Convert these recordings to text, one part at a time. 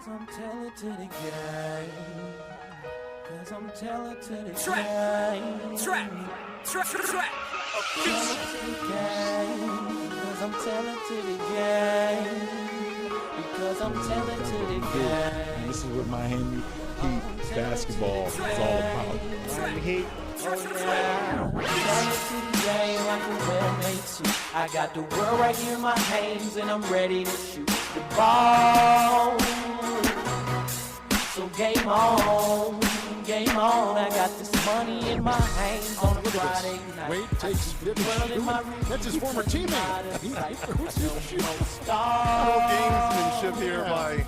I'm telling to the game. Cause I'm telling to the Track. game. Track. Tell it to the game. Cause I'm telling to the game. Because I'm telling to the game. This is what Miami Heat basketball is all about. Miami Heat. Oh yeah, tell it to the game like a well-made suit. I got the world right here in my hands and I'm ready to shoot the ball. So game on, game on. I got this money in my hands on a Friday night. Wade takes that's his former teammate. Gamesmanship here by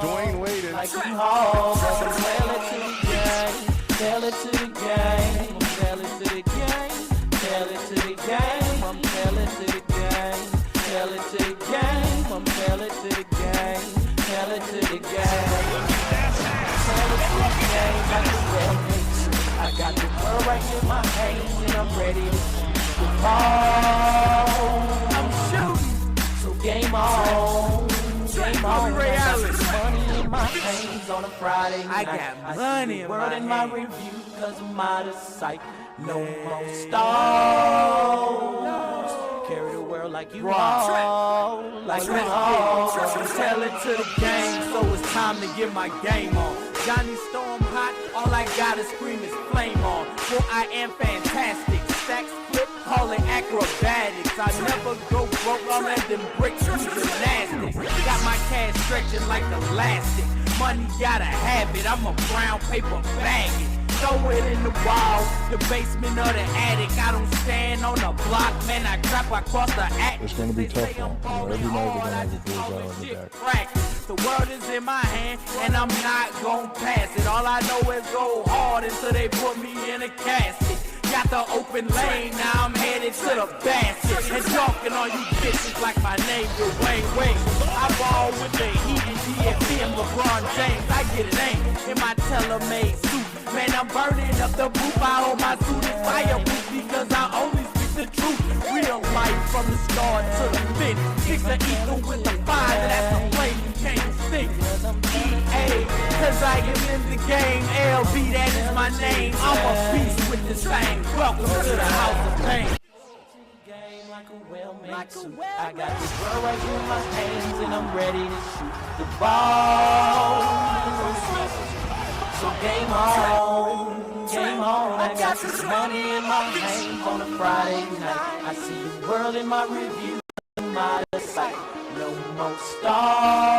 Dwayne Wade. Like you haul, tell it to the game. Tell it to the game, tell it to the game, tell it to the game, I'm tell it to the game, tell it to the game, I'm tell it to the game, tell it to the game, tell it to the game like a well-made suit. I got the world right in my hands and I'm ready to shoot the ball. I'm shooting, so game on. Game on, I got this money in my hands on a Friday night. I got money in world my in my hands. review cause I'm out of sight. No more stars. Carry the world like you all. Like you all. Tell it to the game, so it's time to get my game on. Johnny Storm hot, all I gotta scream is flame on. For I am fantastic. Stacks flip, call it acrobatics. I never go broke, I'll let them bricks do gymnastics. Got my cash stretching like elastic. Money gotta have it, I'm a brown paper bag it. Throw it in the wall, the basement or the attic. I don't stand on the block, man, I trap across the attic. It's gonna be tough, man. Every night we're gonna have a bullseye on the back. The world is in my hand, and I'm not gon' pass it. All I know is go hard until they put me in a casket. Got the open lane, now I'm headed to the basket. And talking on you bitches like my name Dwayne Wade. I ball with the Heat and DFB and LeBron James. I get it ain't in my tailor-made suit. Man, I'm burning up the booth. I hold my suit is fireproof because I only speak the truth. Real life from the start to the finish. Fix the ether with the fire, that's the flame you can't extinguish. EA, cause I am in the game. LB, that is my name. I'm a beast with this thing. Welcome to the house of pain. Like a well-made suit. I got this world right here in my hands and I'm ready to shoot the ball. So game on, game on. I got this money in my hands on a Friday night. I see the world in my review, I'm out of sight. No more stars.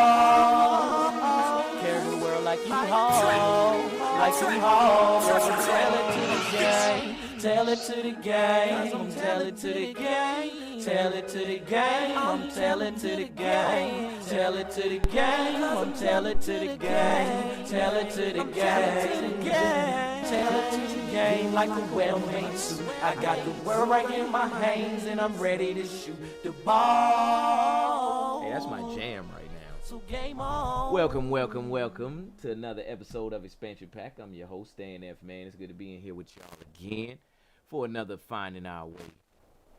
Carry the world like you haul, like you haul. Tell it to the game. Tell it to the game, tell it to the game, tell it to the game, tell it to the game, tell it to the game, tell it to the game, tell it to the game, tell it to the game like a well-made suit. I got the world right in my hands and I'm ready to shoot the ball. Hey, that's my jam right now. So game on. Welcome to another episode of Expansion Pack. I'm your host, Stan F. Man. It's good to be in here with y'all again for another Finding Our Way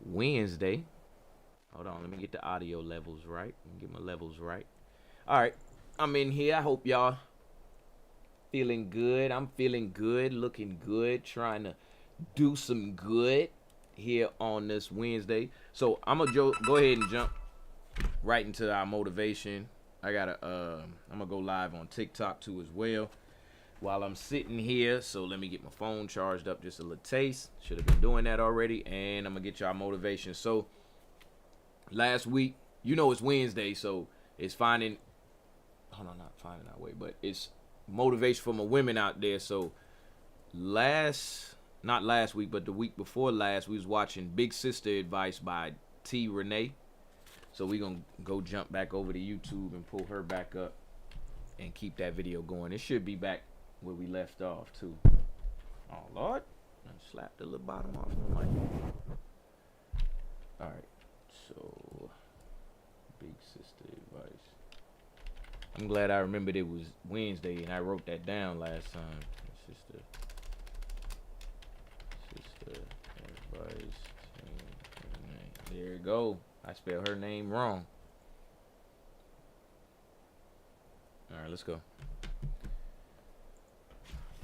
Wednesday. Hold on, let me get the audio levels right. Let me get my levels right. All right, I'm in here. I hope y'all feeling good. I'm feeling good, looking good, trying to do some good here on this Wednesday. So I'm gonna go ahead and jump right into our motivation. I'm gonna go live on TikTok too as well while I'm sitting here. So let me get my phone charged up just a little taste. Should have been doing that already. And I'm gonna get y'all motivation. So last week, it's Wednesday, so it's not finding our way, but it's motivation for my women out there. So not last week, but the week before last, we was watching Big Sister Advice by T. Renee. So we're going to go jump back over to YouTube and pull her back up and keep that video going. It should be back where we left off, too. Oh, Lord. I slapped the little bottom off my mic. All right. So, Big Sister Advice. I'm glad I remembered it was Wednesday, and I wrote that down last time. Sister Advice. There you go. I spelled her name wrong. let's go.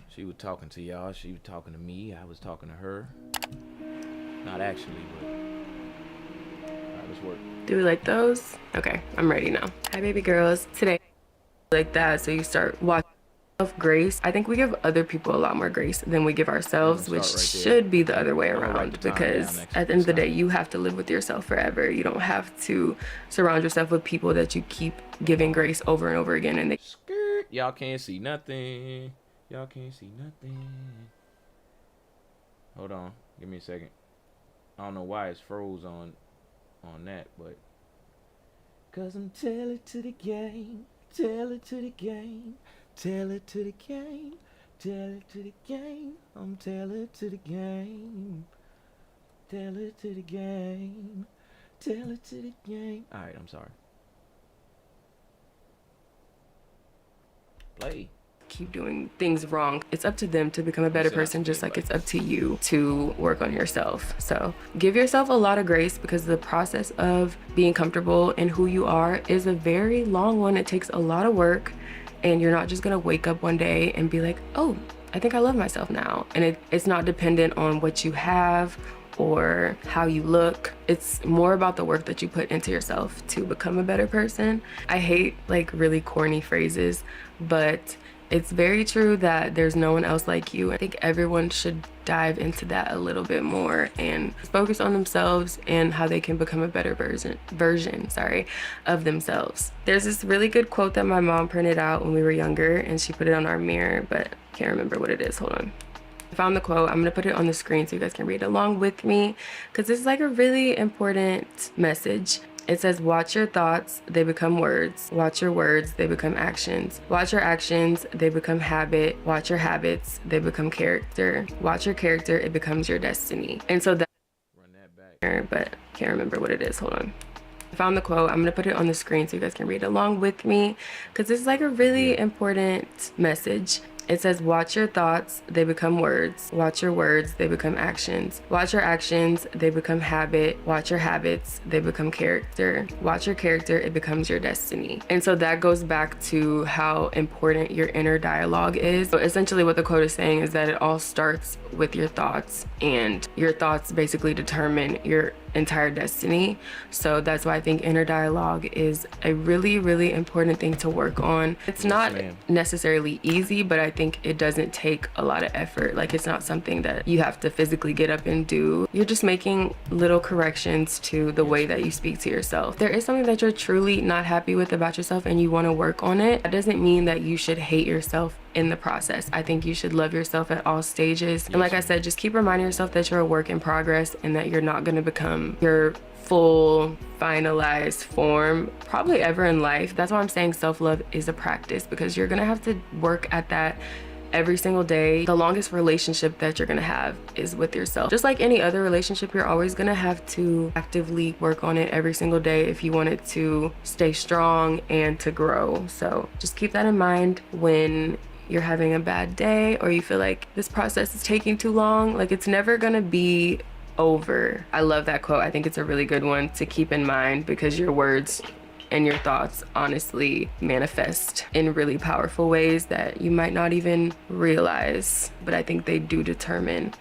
She was talking to y'all. She was talking to me. I was talking to her. Not actually, but alright, let's work. Do we like those? Okay, I'm ready now. Hi, baby girls. Today, like that, so you start watching grace. I think we give other people a lot more grace than we give ourselves, which should be the other way around, because at the end of the day, you have to live with yourself forever. You don't have to surround yourself with people that you keep giving grace over and over again. And Skirt. Y'all can't see nothing. Y'all can't see nothing. Hold on, give me a second. I don't know why it's froze on that, but cause I'm tell it to the game, tell it to the game, tell it to the game, tell it to the game, I'm tell it to the game, tell it to the game, tell it to the game. Alright, I'm sorry. Play. keep doing things wrong. It's up to them to become a better person, just like it's up to you to work on yourself. So give yourself a lot of grace, because the process of being comfortable in who you are is a very long one. It takes a lot of work, and you're not just gonna wake up one day and be like, oh, I think I love myself now. And it's not dependent on what you have or how you look. It's more about the work that you put into yourself to become a better person. I hate like really corny phrases, but it's very true that there's no one else like you. I think everyone should dive into that a little bit more and focus on themselves and how they can become a better version of themselves. There's this really good quote that my mom printed out when we were younger, and she put it on our mirror, but I can't remember what it is. Hold on. I found the quote. I'm gonna put it on the screen so you guys can read along with me, because this is like a really important message. It says, watch your thoughts, they become words. Watch your words, they become actions. Watch your actions, they become habit. Watch your habits, they become character. Watch your character, it becomes your destiny. And so that, run that back, but I can't remember what it is. Hold on. I found the quote. I'm gonna put it on the screen so you guys can read along with me, because this is like a really important message. It says, watch your thoughts, they become words. Watch your words, they become actions. Watch your actions, they become habit. Watch your habits, they become character. Watch your character, it becomes your destiny. And so that goes back to how important your inner dialogue is. So essentially what the quote is saying is that it all starts with your thoughts, and your thoughts basically determine your entire destiny. So that's why I think inner dialogue is a really, really important thing to work on. It's not necessarily easy, but I think it doesn't take a lot of effort. Like, it's not something that you have to physically get up and do. You're just making little corrections to the way that you speak to yourself. There is something that you're truly not happy with about yourself and you want to work on it. That doesn't mean that you should hate yourself in the process. I think you should love yourself at all stages. And like I said, just keep reminding yourself that you're a work in progress and that you're not going to become your full finalized form probably ever in life. That's why I'm saying self-love is a practice, because you're going to have to work at that every single day. The longest relationship that you're gonna have is with yourself. Just like any other relationship, you're always gonna have to actively work on it every single day if you want it to stay strong and to grow. So just keep that in mind when you're having a bad day or you feel like this process is taking too long. Like, it's never gonna be over. I love that quote. I think it's a really good one to keep in mind, because your words and your thoughts honestly manifest in really powerful ways that you might not even realize, but I think they do determine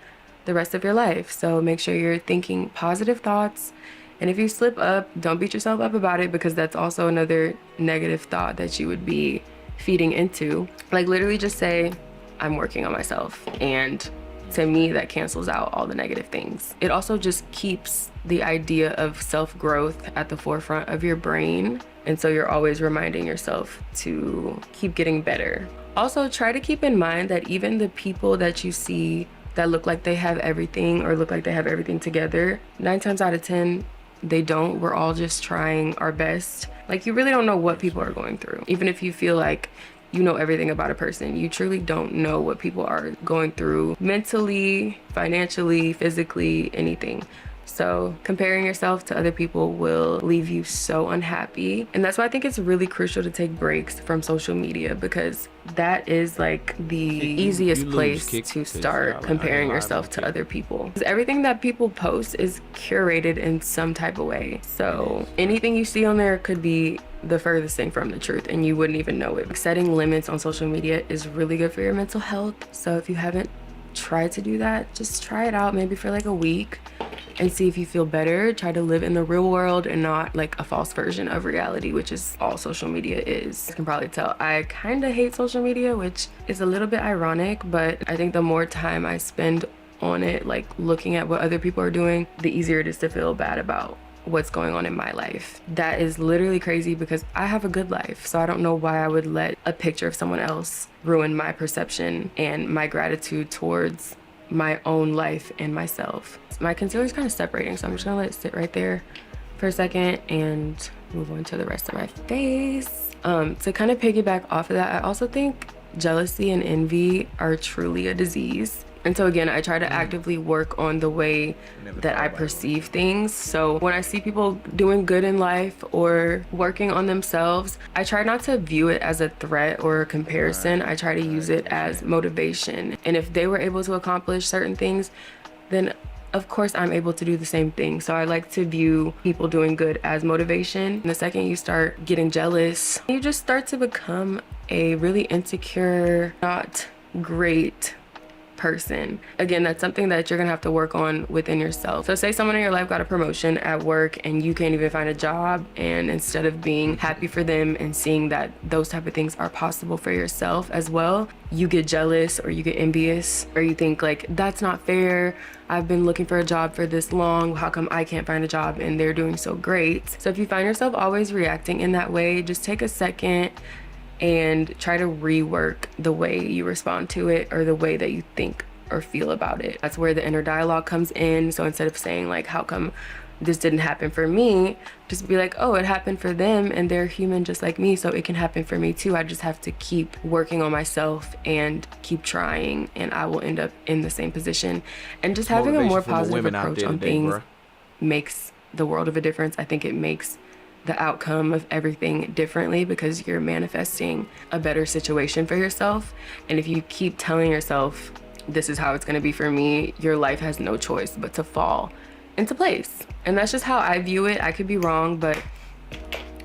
the rest of your life. So make sure you're thinking positive thoughts, and if you slip up, don't beat yourself up about it, because that's also another negative thought that you would be feeding into. Like, literally just say, I'm working on myself, and to me that cancels out all the negative things. It also just keeps the idea of self-growth at the forefront of your brain, and so you're always reminding yourself to keep getting better. Also, try to keep in mind that even the people that you see that look like they have everything or look like they have everything together, 9 times out of 10 they don't. We're all just trying our best. Like, you really don't know what people are going through. Even if you feel like you know everything about a person, you truly don't know what people are going through mentally, financially, physically, anything. So comparing yourself to other people will leave you so unhappy. And that's why I think it's really crucial to take breaks from social media, because that is like the easiest lose place kick to 'cause start I comparing ain't yourself lying, to okay. other people. 'Cause everything that people post is curated in some type of way. So anything you see on there could be the furthest thing from the truth and you wouldn't even know it. Setting limits on social media is really good for your mental health. So if you haven't tried to do that, just try it out maybe for like a week and see if you feel better. Try to live in the real world and not like a false version of reality, which is all social media is. You can probably tell I kind of hate social media, which is a little bit ironic, but I think the more time I spend on it, like looking at what other people are doing, the easier it is to feel bad about what's going on in my life. That is literally crazy because I have a good life, so I don't know why I would let a picture of someone else ruin my perception and my gratitude towards my own life and myself. My concealer is kind of separating, so I'm just gonna let it sit right there for a second and move on to the rest of my face. To kind of piggyback off of that, I also think jealousy and envy are truly a disease. And so again, I try to actively work on the way that I perceive things. So when I see people doing good in life or working on themselves, I try not to view it as a threat or a comparison. I try to use it as motivation. And if they were able to accomplish certain things, then of course I'm able to do the same thing. So I like to view people doing good as motivation. And the second you start getting jealous, you just start to become a really insecure, not great person. Again, that's something that you're gonna have to work on within yourself. So say someone in your life got a promotion at work and you can't even find a job, and instead of being happy for them and seeing that those type of things are possible for yourself as well, you get jealous or you get envious, or you think like, that's not fair. I've been looking for a job for this long. How come I can't find a job and they're doing so great? So if you find yourself always reacting in that way, just take a second and try to rework the way you respond to it or the way that you think or feel about it. That's where the inner dialogue comes in. So instead of saying like, how come this didn't happen for me, just be like, oh, it happened for them and they're human just like me, so it can happen for me too. I just have to keep working on myself and keep trying, and I will end up in the same position. And just having a Motivation more from the positive women out approach there on today, things bruh. makes the world of a difference. I think it makes the outcome of everything differently because you're manifesting a better situation for yourself. And if you keep telling yourself, this is how it's going to be for me, your life has no choice but to fall into place. And that's just how I view it. I could be wrong, but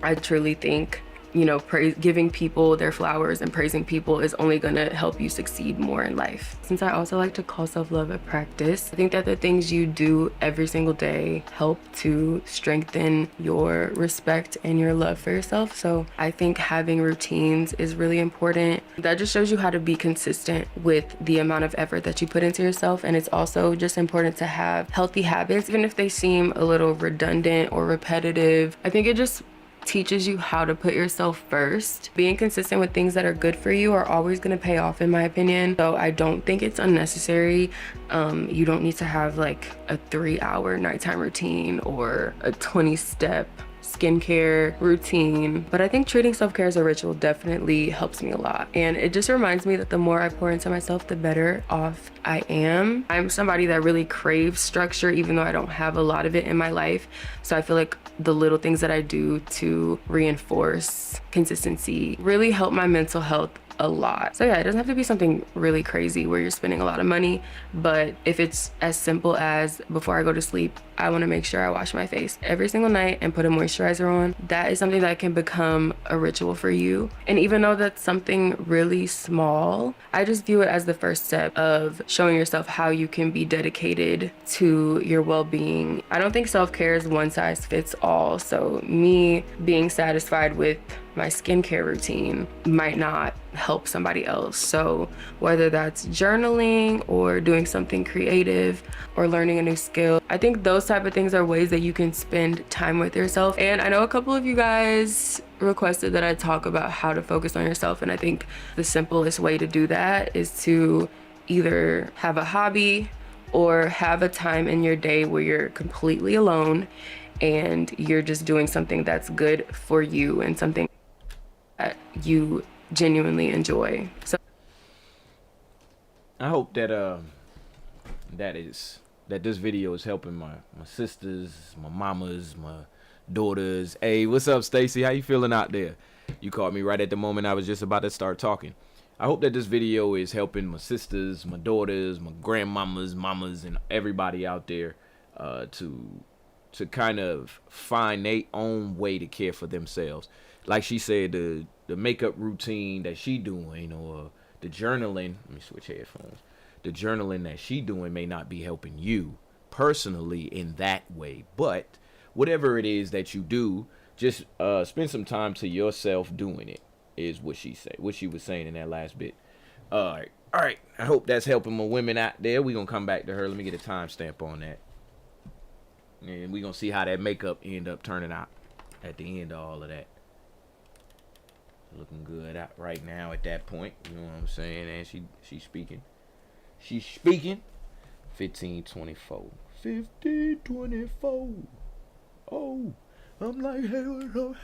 I truly think, you know, giving people their flowers and praising people is only gonna help you succeed more in life. Since I also like to call self-love a practice, I think that the things you do every single day help to strengthen your respect and your love for yourself. So I think having routines is really important. That just shows you how to be consistent with the amount of effort that you put into yourself. And it's also just important to have healthy habits, even if they seem a little redundant or repetitive. I think it just teaches you how to put yourself first. Being consistent with things that are good for you are always going to pay off, in my opinion. So I don't think it's unnecessary. You don't need to have like a 3-hour nighttime routine or a 20-step skincare routine, but I think treating self-care as a ritual definitely helps me a lot. And it just reminds me that the more I pour into myself, the better off I am. I'm somebody that really craves structure, even though I don't have a lot of it in my life. So I feel like the little things that I do to reinforce consistency really help my mental health a lot. So yeah, it doesn't have to be something really crazy where you're spending a lot of money, but if it's as simple as before I go to sleep, I want to make sure I wash my face every single night and put a moisturizer on, that is something that can become a ritual for you. And even though that's something really small, I just view it as the first step of showing yourself how you can be dedicated to your well-being. I don't think self-care is one size fits all. So me being satisfied with my skincare routine might not help somebody else. So whether that's journaling or doing something creative or learning a new skill, I think those type of things are ways that you can spend time with yourself. And I know a couple of you guys requested that I talk about how to focus on yourself, and I think the simplest way to do that is to either have a hobby or have a time in your day where you're completely alone and you're just doing something that's good for you and something that you genuinely enjoy. So I hope that that is that this video is helping my sisters, my mamas, my daughters. Hey, what's up, Stacy? How you feeling out there? You caught me right at the moment I was just about to start talking. I hope that this video is helping my sisters, my daughters, my grandmamas, mamas, and everybody out there to kind of find their own way to care for themselves. Like she said, the makeup routine that she doing, or the journaling. Let me switch headphones. The journaling that she doing may not be helping you personally in that way, but whatever it is that you do, just spend some time to yourself doing it, is what she said, what she was saying in that last bit. All right. I hope that's helping my women out there. We're going to come back to her. Let me get a timestamp on that. And we're going to see how that makeup end up turning out at the end of all of that. Looking good out right now at that point. You know what I'm saying? And she's speaking. She's speaking. 1524. 1524. Oh, I'm like, hello.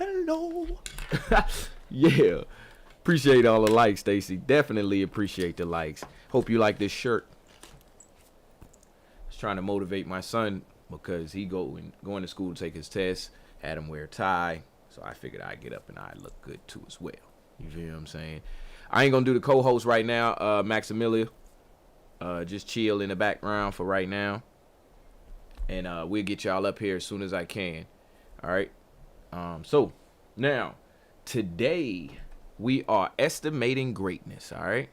Yeah. Appreciate all the likes, Stacy. Definitely appreciate the likes. Hope you like this shirt. I was trying to motivate my son because he going to school to take his test. Had him wear a tie. So I figured I'd get up and I'd look good too as well. You feel what I'm saying? I ain't going to do the co-host right now, Maximilia. Just chill in the background for right now. And we'll get y'all up here as soon as I can. All right. So now, today we are estimating greatness. All right.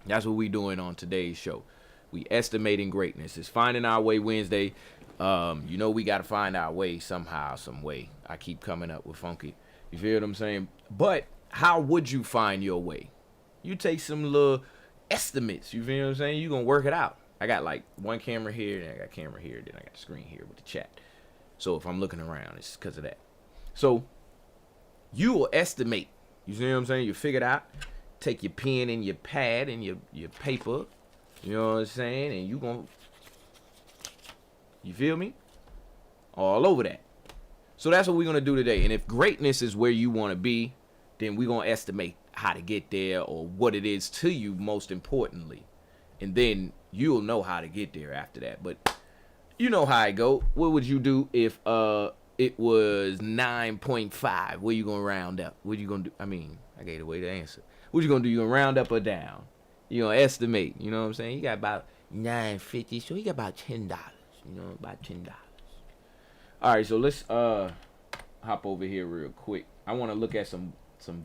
That's what we doing on today's show. We estimating greatness. It's Finding Our Way Wednesday. You know, we got to find our way somehow, some way. I keep coming up with funky. You feel what I'm saying? But how would you find your way? You take some little estimates. You feel what I'm saying? You're going to work it out. I got like one camera here, then I got camera here, then I got the screen here with the chat. So if I'm looking around, it's because of that. So you will estimate. You see what I'm saying? You figure it out. Take your pen and your pad and your paper. You know what I'm saying? And you feel me? All over that. So that's what we're going to do today. And if greatness is where you want to be, then we're going to estimate how to get there, or what it is to you most importantly. And then you'll know how to get there after that. But you know how it go. What would you do if it was 9.5? Where you gonna round up? What you gonna do? I mean, I gave away the answer. What you gonna do? You gonna round up or down? You gonna estimate? You know what I'm saying? You got about $9.50, so you got about $10. You know, about $10. All right, so let's hop over here real quick. I want to look at some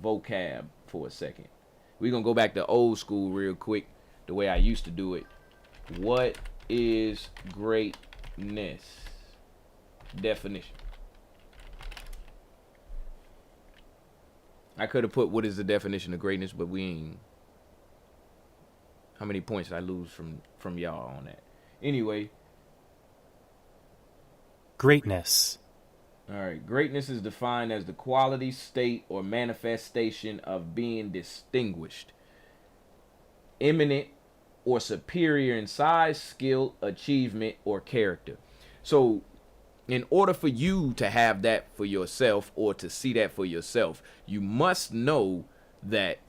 vocab for a second. We're gonna go back to old school real quick, the way I used to do it. What is greatness? Definition. I could have put what is the definition of greatness, but we ain't. How many points did I lose from y'all on that? Anyway. Greatness. All right. Greatness is defined as the quality, state, or manifestation of being distinguished, eminent, or superior in size, skill, achievement, or character. So in order for you to have that for yourself, or to see that for yourself, you must know that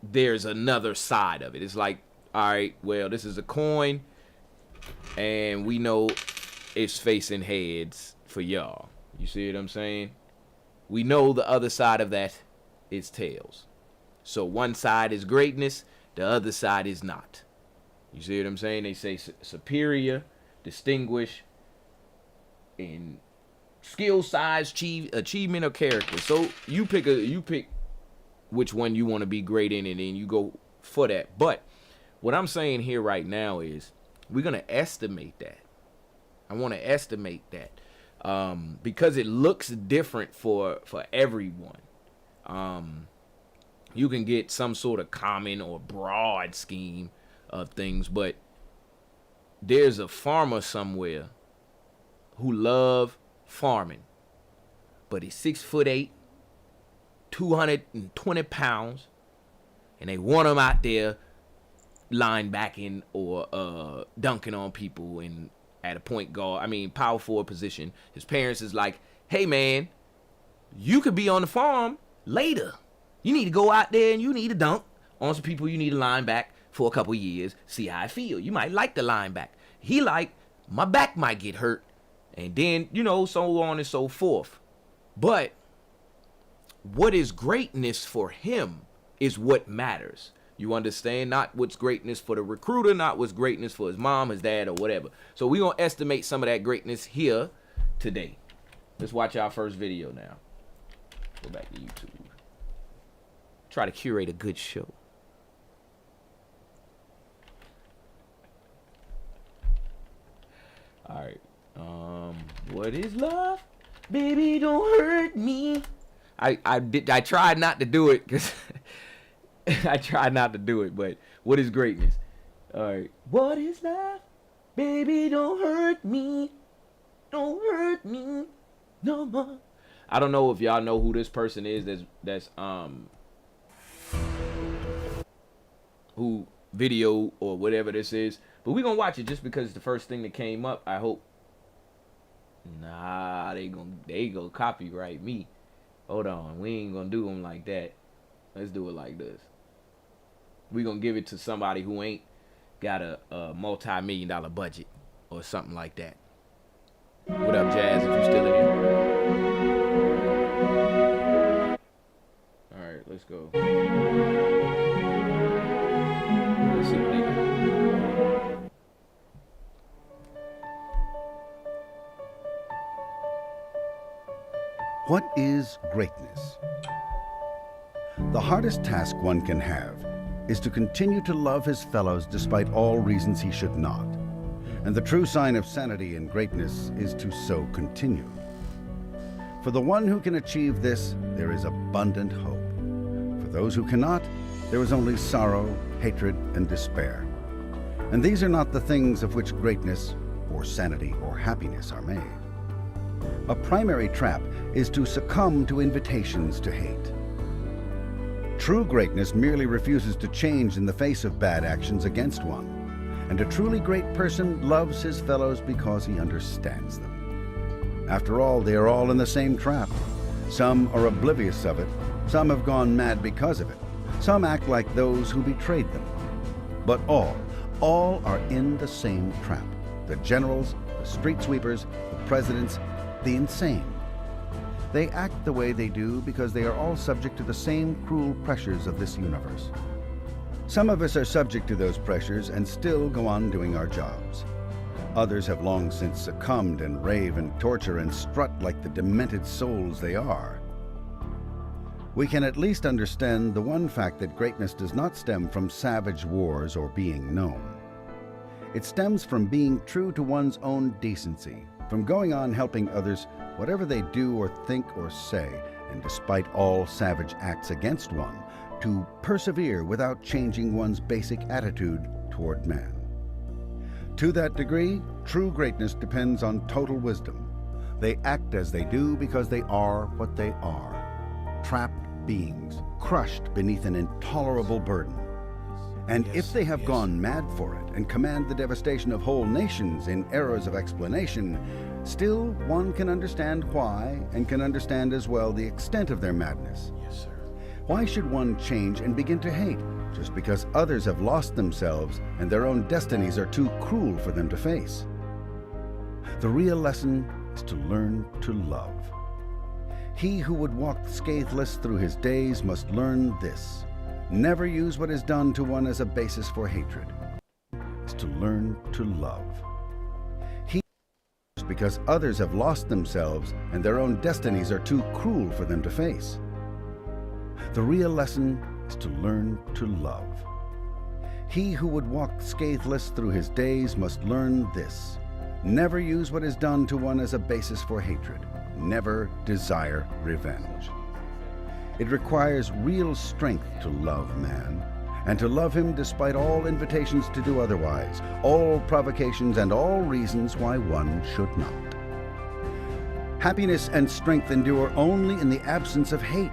there's another side of it. It's like, all right, well, this is a coin, and we know it's facing heads for y'all. You see what I'm saying? We know the other side of that is tails. So one side is greatness, the other side is not. You see what I'm saying? They say superior, distinguished, in skill, size, achievement, or character. So you pick which one you want to be great in, and then you go for that. But what I'm saying here right now is we're gonna estimate that. I want to estimate that because it looks different for everyone. You can get some sort of common or broad scheme of things, but there's a farmer somewhere who love farming, but he's 6'8", 220 pounds, and they want him out there linebacking or dunking on people and at a point guard, power forward position. His parents is like, hey man, you could be on the farm later. You need to go out there and you need to dunk on some people. You need to line back for a couple years, see how I feel. You might like the linebacker. He like, my back might get hurt. And then, you know, so on and so forth. But what is greatness for him is what matters. You understand? Not what's greatness for the recruiter, not what's greatness for his mom, his dad, or whatever. So we're going to estimate some of that greatness here today. Let's watch our first video now. Go back to YouTube. Try to curate a good show. All right. What is love? Baby, don't hurt me. I tried not to do it because I tried not to do it, but what is greatness? All right. What is love? Baby, don't hurt me. Don't hurt me no more. I don't know if y'all know who this person is that's who video or whatever this is, but we're gonna watch it just because it's the first thing that came up. I hope. Nah, they gonna copyright me. Hold on, we ain't gonna do them like that. Let's do it like this. We gonna give it to somebody who ain't got a multi-million-dollar budget or something like that. What up, Jazz? If you still in here. All right, let's go. Let's see what they got. What is greatness? The hardest task one can have is to continue to love his fellows despite all reasons he should not. And the true sign of sanity and greatness is to so continue. For the one who can achieve this, there is abundant hope. For those who cannot, there is only sorrow, hatred, and despair. And these are not the things of which greatness, or sanity, or happiness are made. A primary trap is to succumb to invitations to hate. True greatness merely refuses to change in the face of bad actions against one. And a truly great person loves his fellows because he understands them. After all, they are all in the same trap. Some are oblivious of it. Some have gone mad because of it. Some act like those who betrayed them. But all are in the same trap. The generals, the street sweepers, the presidents, the insane. They act the way they do because they are all subject to the same cruel pressures of this universe. Some of us are subject to those pressures and still go on doing our jobs. Others have long since succumbed and rave and torture and strut like the demented souls they are. We can at least understand the one fact that greatness does not stem from savage wars or being known. It stems from being true to one's own decency, from going on helping others whatever they do or think or say, and despite all savage acts against one, to persevere without changing one's basic attitude toward man. To that degree, true greatness depends on total wisdom. They act as they do because they are what they are, trapped beings, crushed beneath an intolerable burden. And if they have gone mad for it and command the devastation of whole nations in eras of explanation, still one can understand why and can understand as well the extent of their madness. Yes, sir. Why should one change and begin to hate just because others have lost themselves and their own destinies are too cruel for them to face? The real lesson is to learn to love. He who would walk scatheless through his days must learn this: never use what is done to one as a basis for hatred. Is to learn to love. He because others have lost themselves and their own destinies are too cruel for them to face. The real lesson is to learn to love. He who would walk scatheless through his days must learn this: never use what is done to one as a basis for hatred. Never desire revenge. It requires real strength to love man, and to love him despite all invitations to do otherwise, all provocations and all reasons why one should not. Happiness and strength endure only in the absence of hate.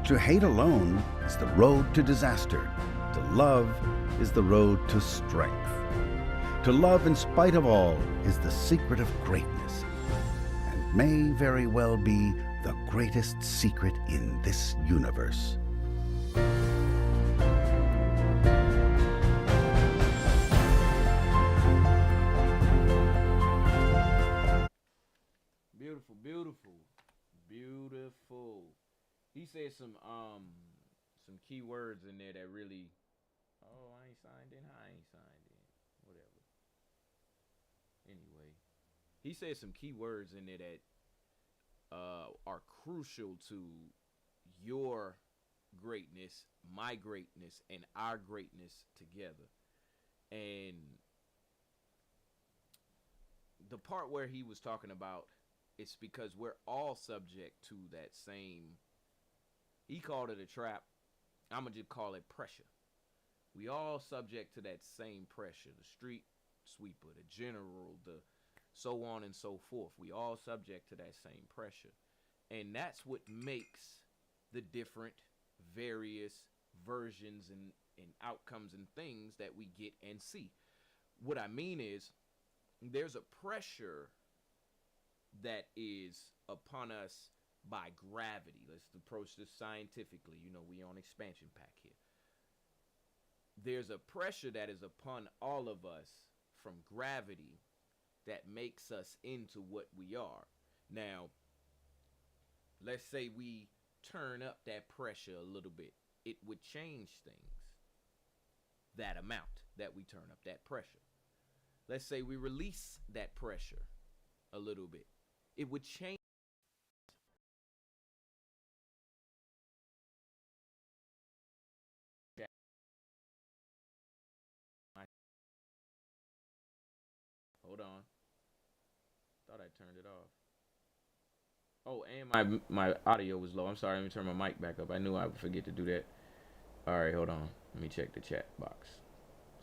To hate alone is the road to disaster. To love is the road to strength. To love in spite of all is the secret of greatness, and may very well be the greatest secret in this universe. Beautiful. Beautiful. He said some key words in there that really, oh, I ain't signed in. I ain't signed in. Whatever. Anyway, he said some key words in there that are crucial to your greatness, my greatness, and our greatness together. And the part where he was talking about, it's because we're all subject to that same, he called it a trap, I'm gonna just call it pressure. We all subject to that same pressure. The street sweeper, the general, the so on and so forth. We all subject to that same pressure. And that's what makes the different various versions and outcomes and things that we get and see. What I mean is, there's a pressure that is upon us by gravity. Let's approach this scientifically. You know, we on expansion pack here. There's a pressure that is upon all of us from gravity that makes us into what we are. Now, let's say we turn up that pressure a little bit. It would change things. That amount that we turn up that pressure. Let's say we release that pressure a little bit. It would change. Hold on. Thought I turned it off. Oh, and my audio was low. I'm sorry. Let me turn my mic back up. I knew I would forget to do that. All right, hold on. Let me check the chat box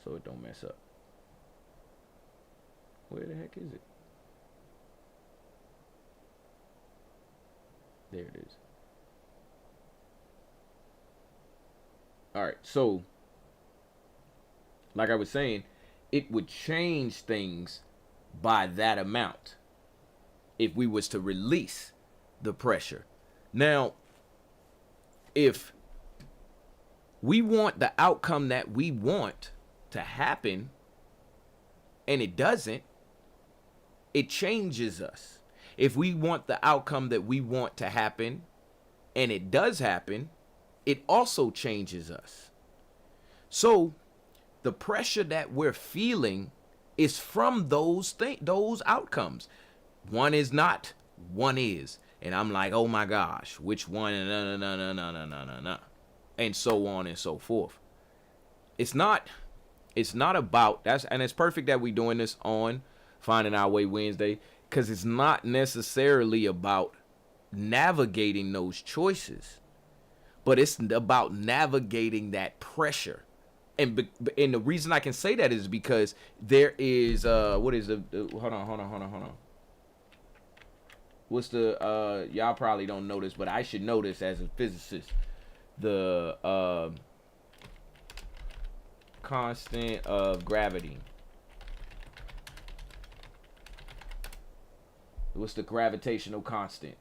so it don't mess up. Where the heck is it? There it is. All right, so like I was saying, it would change things by that amount if we was to release the pressure. Now, if we want the outcome that we want to happen and it doesn't, it changes us. If we want the outcome that we want to happen and it does happen, it also changes us. So the pressure that we're feeling is from those outcomes. One is not, one is. And I'm like, oh my gosh, which one? No. And so on and so forth. It's not about that's, and it's perfect that we're doing this on Finding Our Way Wednesday, because it's not necessarily about navigating those choices, but it's about navigating that pressure. And the reason I can say that is because there is what is the hold on. What's the y'all probably don't know this, but I should know this as a physicist. The constant of gravity. What's the gravitational constant?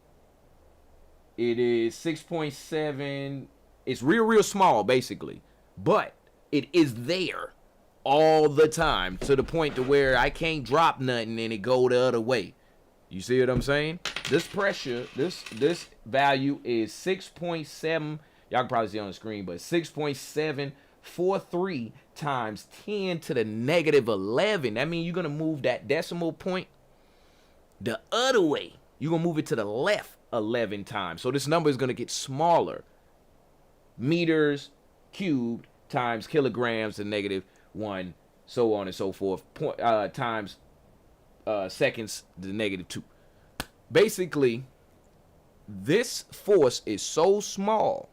It is 6.7. It's real small, basically, but it is there all the time to the point to where I can't drop nothing and it go the other way. You see what I'm saying? This pressure, this value is 6.7. Y'all can probably see on the screen, but 6.743 times 10 to the negative 11. That means you're gonna move that decimal point the other way. You're gonna move it to the left 11 times. So this number is gonna get smaller. Meters cubed times kilograms to negative 1, so on and so forth. Times seconds to negative 2. Basically, this force is so small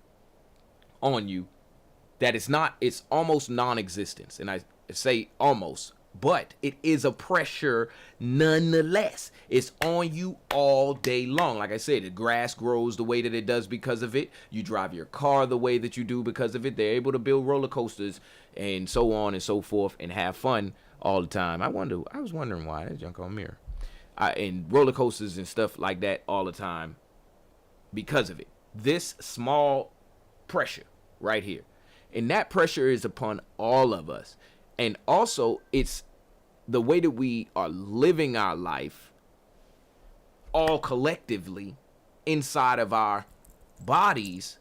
on you that it's almost non-existent. And I say almost, but it is a pressure nonetheless. It's on you all day long. Like I said, the grass grows the way that it does because of it. You drive your car the way that you do because of it. They're able to build roller coasters and so on and so forth and have fun all the time. I was wondering why. That's junk on mirror. And roller coasters and stuff like that all the time because of it. This small pressure right here. And that pressure is upon all of us. And also, it's the way that we are living our life all collectively inside of our bodies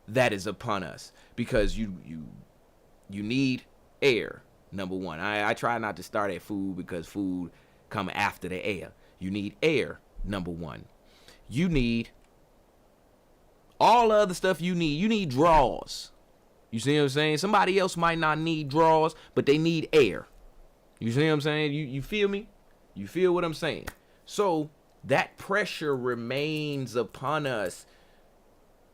that is upon us, because you need air. Number one, I try not to start at food because food come after the air. You need air. Number one, you need all the other stuff you need. You need draws. You see what I'm saying? Somebody else might not need draws, but they need air. You see what I'm saying? You feel me? You feel what I'm saying? So that pressure remains upon us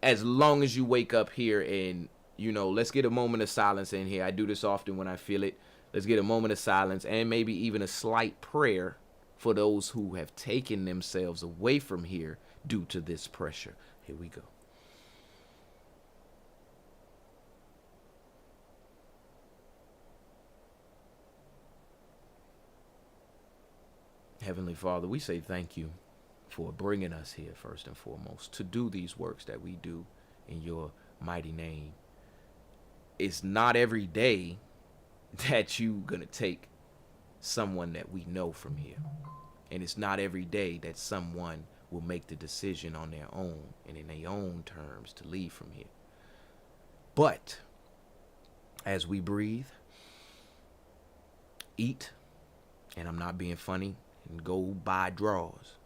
as long as you wake up here. And, you know, let's get a moment of silence in here. I do this often when I feel it. Let's get a moment of silence and maybe even a slight prayer for those who have taken themselves away from here due to this pressure. Here we go. Heavenly Father, we say thank you for bringing us here first and foremost to do these works that we do in your mighty name. It's not every day that you gonna take someone that we know from here. And it's not every day that someone will make the decision on their own and in their own terms to leave from here. But as we breathe, eat, and I'm not being funny, and go buy draws,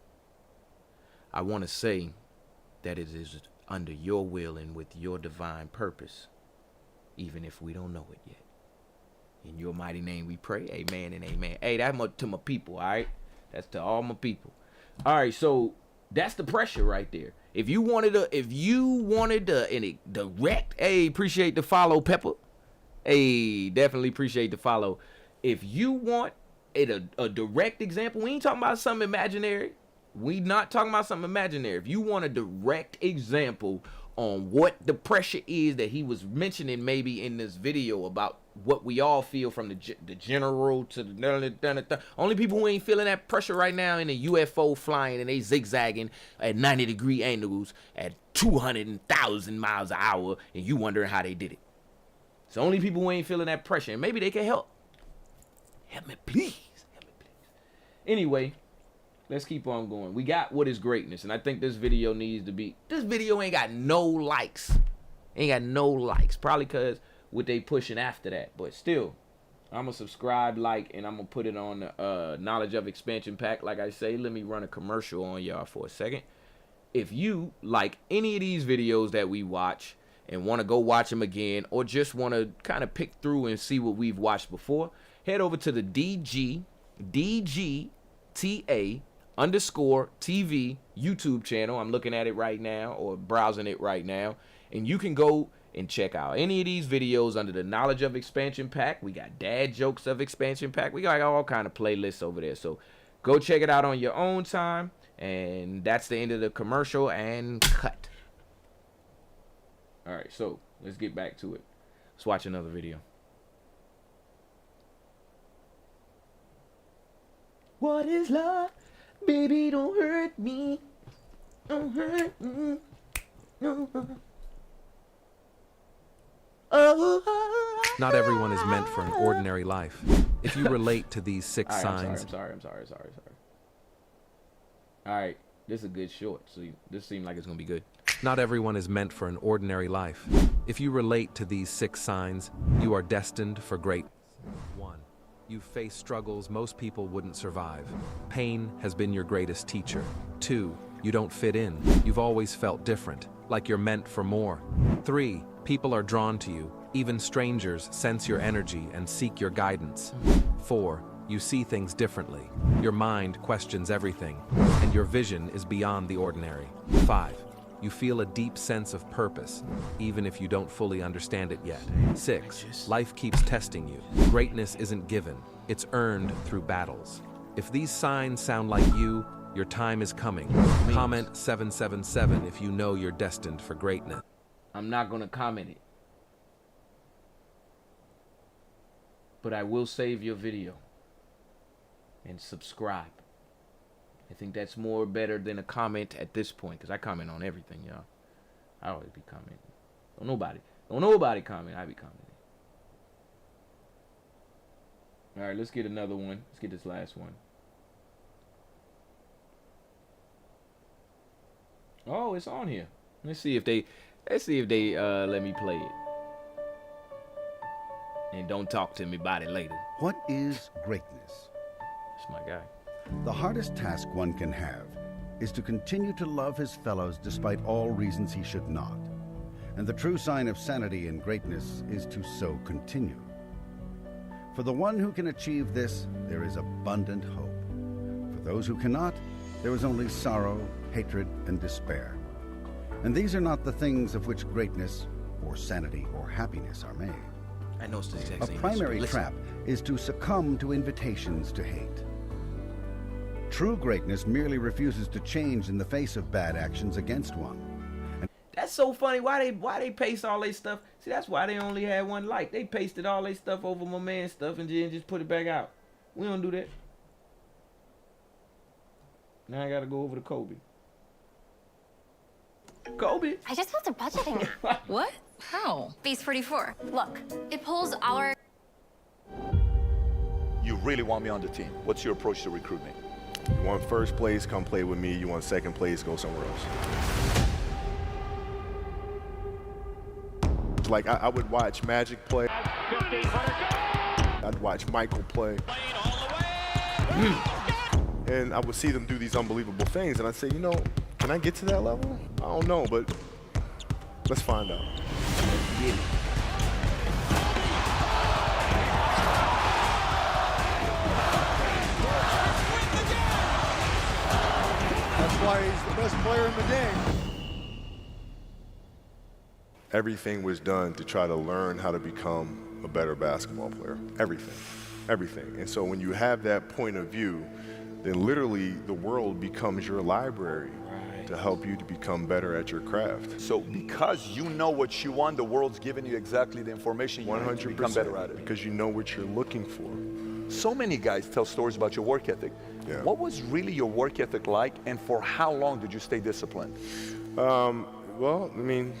I want to say that it is under your will and with your divine purpose, even if we don't know it yet. In your mighty name we pray, amen and amen. Hey, that's to my people, all right? That's to all my people. All right, so that's the pressure right there. If you wanted a direct, hey, appreciate the follow, Pepper. Hey, definitely appreciate the follow. If you want a direct example, we ain't talking about something imaginary. We not talking about something imaginary. If you want a direct example on what the pressure is that he was mentioning maybe in this video about what we all feel from the general to the only people who ain't feeling that pressure right now in a UFO flying and they zigzagging at 90-degree angles at 200,000 miles an hour, and you wondering how they did it. It's the only people who ain't feeling that pressure, and maybe they can help. Help me, please. Help me, please. Anyway, let's keep on going. We got what is greatness, and I think this video needs to be. This video ain't got no likes. Ain't got no likes. Probably because what they pushing after that. But still, I'm going to subscribe, like, and I'm going to put it on the Knowledge of Expansion Pack. Like I say, let me run a commercial on y'all for a second. If you like any of these videos that we watch and want to go watch them again, or just want to kind of pick through and see what we've watched before, head over to the DGTA_TV YouTube channel. I'm looking at it right now, or browsing it right now. And you can go and check out any of these videos under the Knowledge of Expansion Pack. We got Dad Jokes of Expansion Pack. We got all kind of playlists over there. So go check it out on your own time. And that's the end of the commercial and cut. All right, so let's get back to it. Let's watch another video. What is love? Baby, don't hurt me. Don't hurt me. No. Oh. Not everyone is meant for an ordinary life. If you relate to these six All right, signs... I'm sorry. All right, this is a good short. So this seems like it's going to be good. Not everyone is meant for an ordinary life. If you relate to these six signs, you are destined for greatness. 1. You've faced struggles most people wouldn't survive. Pain has been your greatest teacher. 2. You don't fit in. You've always felt different, like you're meant for more. 3. People are drawn to you. Even strangers sense your energy and seek your guidance. 4. You see things differently. Your mind questions everything, and your vision is beyond the ordinary. 5. You feel a deep sense of purpose, even if you don't fully understand it yet. 6. Life keeps testing you. Greatness isn't given, it's earned through battles. If these signs sound like you, your time is coming. Comment 777 if you know you're destined for greatness. I'm not going to comment it, but I will save your video and subscribe. I think that's more better than a comment at this point, because I comment on everything, y'all. I always be commenting. Don't nobody comment. I be commenting. All right, let's get another one. Let's get this last one. Oh, it's on here. Let's see if they let me play it. And don't talk to me about it later. What is greatness? That's my guy. The hardest task one can have is to continue to love his fellows despite all reasons he should not. And the true sign of sanity and greatness is to so continue. For the one who can achieve this, there is abundant hope. For those who cannot, there is only sorrow, hatred, and despair. And these are not the things of which greatness, or sanity, or happiness are made. I know it's the exact A same. primary Listen. trap is to succumb to invitations to hate. True greatness merely refuses to change in the face of bad actions against one. That's so funny. Why they paste all their stuff? See, that's why they only had one like. They pasted all their stuff over my man's stuff and then just put it back out. We don't do that. Now I gotta go over to Kobe. Kobe. I just built a budgeting app. What? How? Base 44. Look, it pulls our... You really want me on the team. What's your approach to recruitment? You want first place, come play with me. You want second place, go somewhere else. Like, I would watch Magic play. I'd watch Michael play. And I would see them do these unbelievable things, and I'd say, you know, can I get to that level? I don't know, but let's find out. That's why he's the best player in the game. Everything was done to try to learn how to become a better basketball player. Everything. And so when you have that point of view, then literally the world becomes your library to help you to become better at your craft. So because you know what you want, the world's giving you exactly the information you need to become better at it. Because you know what you're looking for. So many guys tell stories about your work ethic. Yeah. What was really your work ethic like, and for how long did you stay disciplined? Well, I mean,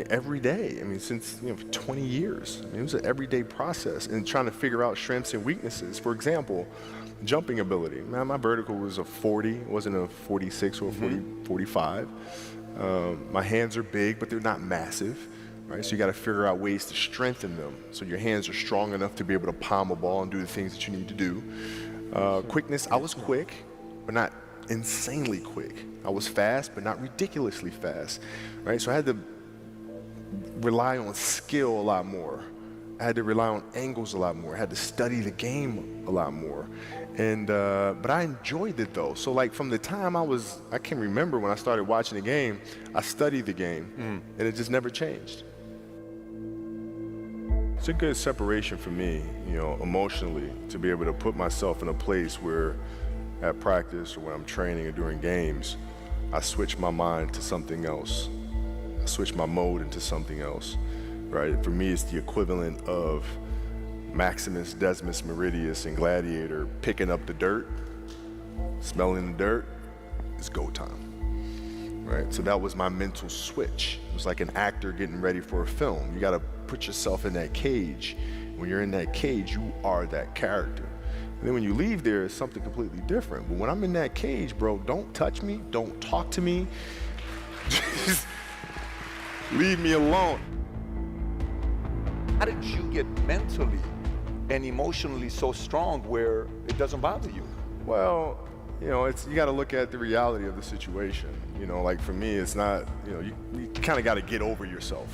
every day. I mean, since 20 years. I mean, it was an everyday process, and trying to figure out strengths and weaknesses. For example, jumping ability. Man, my vertical was a 40, it wasn't a 46 or a 45. My hands are big, but they're not massive. Right? So you got to figure out ways to strengthen them so your hands are strong enough to be able to palm a ball and do the things that you need to do. Quickness, I was quick, but not insanely quick. I was fast, but not ridiculously fast. Right? So I had to rely on skill a lot more. I had to rely on angles a lot more. I had to study the game a lot more. And but I enjoyed it though. So like from the time I can remember when I started watching the game, I studied the game and it just never changed. It's a good separation for me, emotionally, to be able to put myself in a place where at practice or when I'm training or during games, I switch my mind to something else. I switch my mode into something else, right? For me, it's the equivalent of Maximus, Decimus Meridius, and Gladiator picking up the dirt, smelling the dirt. It's go time, right? So that was my mental switch. It was like an actor getting ready for a film. You got to put yourself in that cage. When you're in that cage, you are that character. And then when you leave there, it's something completely different. But when I'm in that cage, bro, don't touch me, don't talk to me. Just leave me alone. How did you get mentally and emotionally so strong where it doesn't bother you? Well, you got to look at the reality of the situation. Like for me, it's not, you kind of got to get over yourself.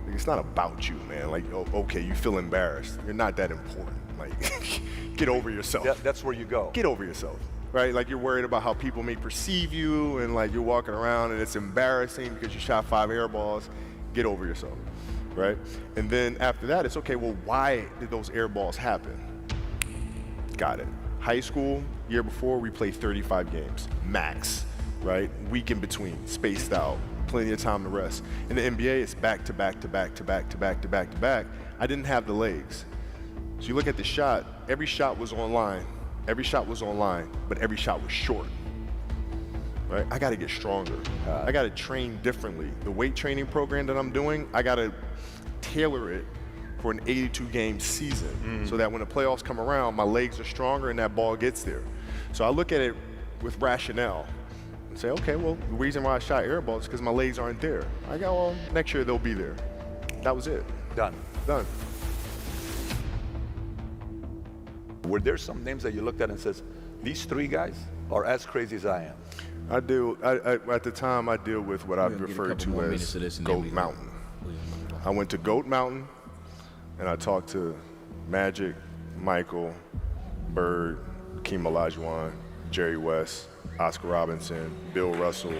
Like, it's not about you, man. Like, okay, you feel embarrassed. You're not that important. Like, get over yourself. That's where you go. Get over yourself, right? Like you're worried about how people may perceive you, and like you're walking around and it's embarrassing because you shot 5 air balls. Get over yourself, right? And then after that, it's okay, well, why did those air balls happen? Got it. High school, year before, we played 35 games, max, right? Week in between, spaced out, plenty of time to rest. In the NBA, it's back to back to back to back to back to back to back. I didn't have the legs. So you look at the shot, every shot was online, but every shot was short. Right? I got to get stronger. I got to train differently. The weight training program that I'm doing, I got to tailor it for an 82-game season so that when the playoffs come around, my legs are stronger and that ball gets there. So I look at it with rationale. and say, okay, well, the reason why I shot air balls is because my legs aren't there. I go, well, next year they'll be there. That was it. Done. Done. Were there some names that you looked at and says, these three guys are as crazy as I am? At the time, I deal with what I refer to as Goat Mountain. I went to Goat Mountain, and I talked to Magic, Michael, Bird, Keem Olajuwon, Jerry West, Oscar Robinson, Bill Russell.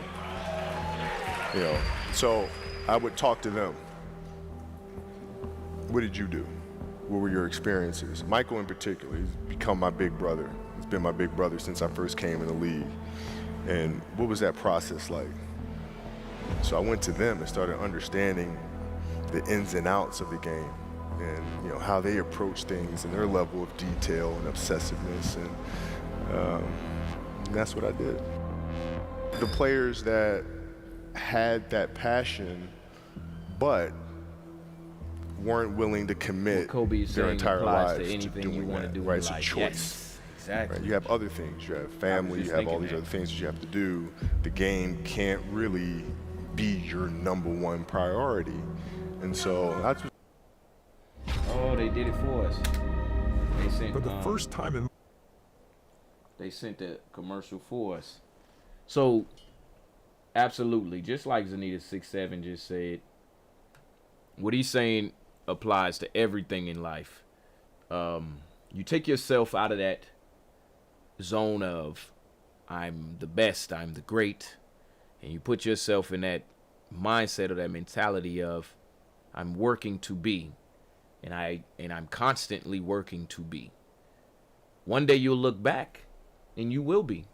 You know, so I would talk to them. What did you do? What were your experiences? Michael in particular, he's become my big brother. He's been my big brother since I first came in the league. And what was that process like? So I went to them and started understanding the ins and outs of the game and, you know, how they approach things and their level of detail and obsessiveness, and that's what I did. The players that had that passion but weren't willing to commit their entire lives to doing that, right? It's a choice. Yes. Exactly. Right? You have other things. You have family. You have all these other things that you have to do. The game can't really be your number one priority, and so that's. Oh, they did it for us. They sent For the first time in. They sent the commercial for us. So, absolutely, just like Zanita67 just said, what he's saying applies to everything in life. You take yourself out of that zone of I'm the best, I'm the great, and you put yourself in that mindset or that mentality of I'm working to be, and I'm constantly working to be. One day you'll look back and you will be.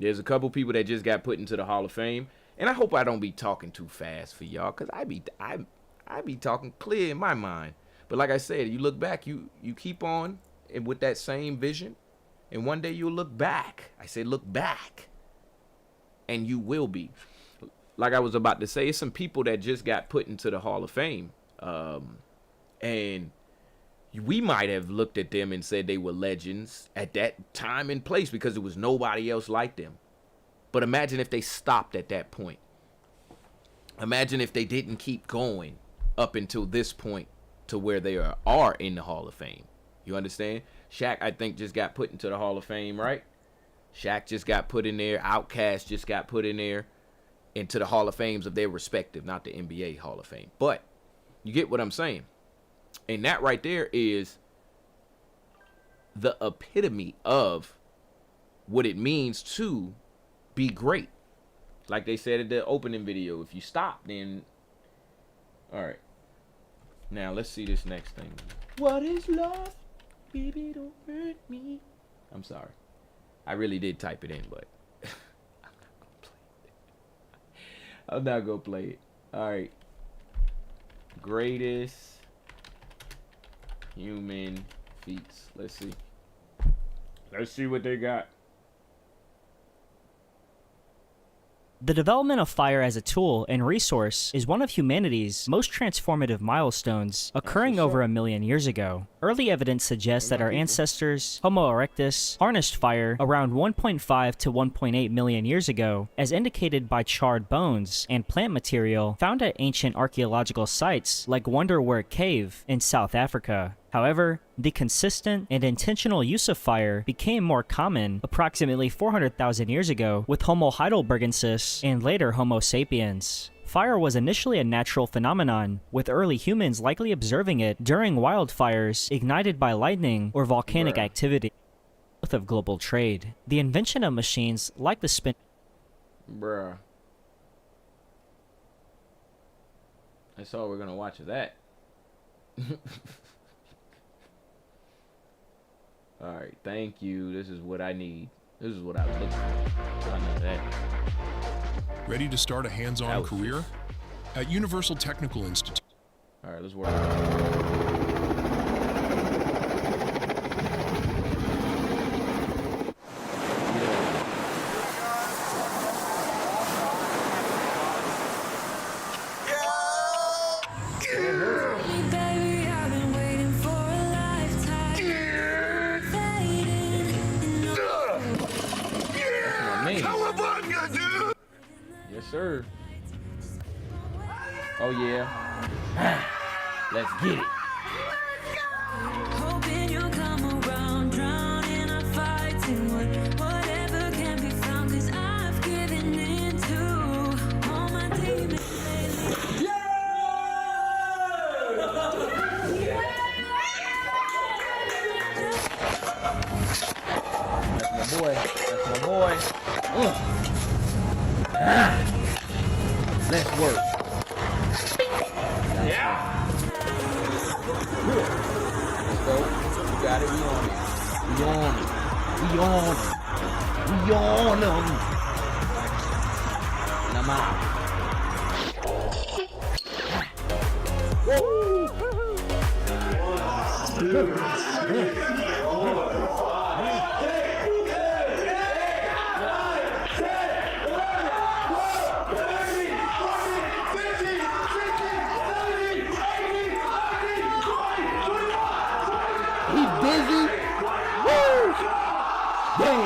There's a couple people that just got put into the Hall of Fame, and I hope I don't be talking too fast for y'all, because I be talking clear in my mind. But like I said, you look back, you keep on and with that same vision, and one day you'll look back. I say look back, and you will be. Like I was about to say, it's some people that just got put into the Hall of Fame, and we might have looked at them and said they were legends at that time and place because there was nobody else like them. But imagine if they stopped at that point. Imagine if they didn't keep going up until this point to where they are in the Hall of Fame. You understand? Shaq, I think, just got put into the Hall of Fame, right? Shaq just got put in there. Outkast just got put in there into the Hall of Fames of their respective, not the NBA Hall of Fame. But you get what I'm saying. And that right there is the epitome of what it means to be great. Like they said in the opening video, if you stop, then... All right. Now, let's see this next thing. What is love? Baby, don't hurt me. I'm sorry. I really did type it in, but I'm not going to play it. All right. Greatest human feats. Let's see. Let's see what they got. The development of fire as a tool and resource is one of humanity's most transformative milestones, occurring over 1 million years ago. Early evidence suggests that our ancestors, Homo erectus, harnessed fire around 1.5 to 1.8 million years ago, as indicated by charred bones and plant material found at ancient archaeological sites like Wonderwerk Cave in South Africa. However, the consistent and intentional use of fire became more common approximately 400,000 years ago with Homo heidelbergensis and later Homo sapiens. Fire was initially a natural phenomenon, with early humans likely observing it during wildfires ignited by lightning or volcanic activity. Of global trade, the invention of machines like the spin. That's all we're gonna watch of that. Alright, thank you. This is what I need. This is what I was looking for. I know that. Ready to start a hands-on career? At Universal Technical Institute. Alright, let's work on sir. Oh yeah. Let's get it. Hoping you'll come around, drown in our fighting. Whatever can be found, 'cause I've given in to all my demons lately. That's my boy. That's my boy. Let's work. Yeah. Let's go. You got it. We on it. We on it. We on it. We on them. And I'm out. Busy. Woo! Dang.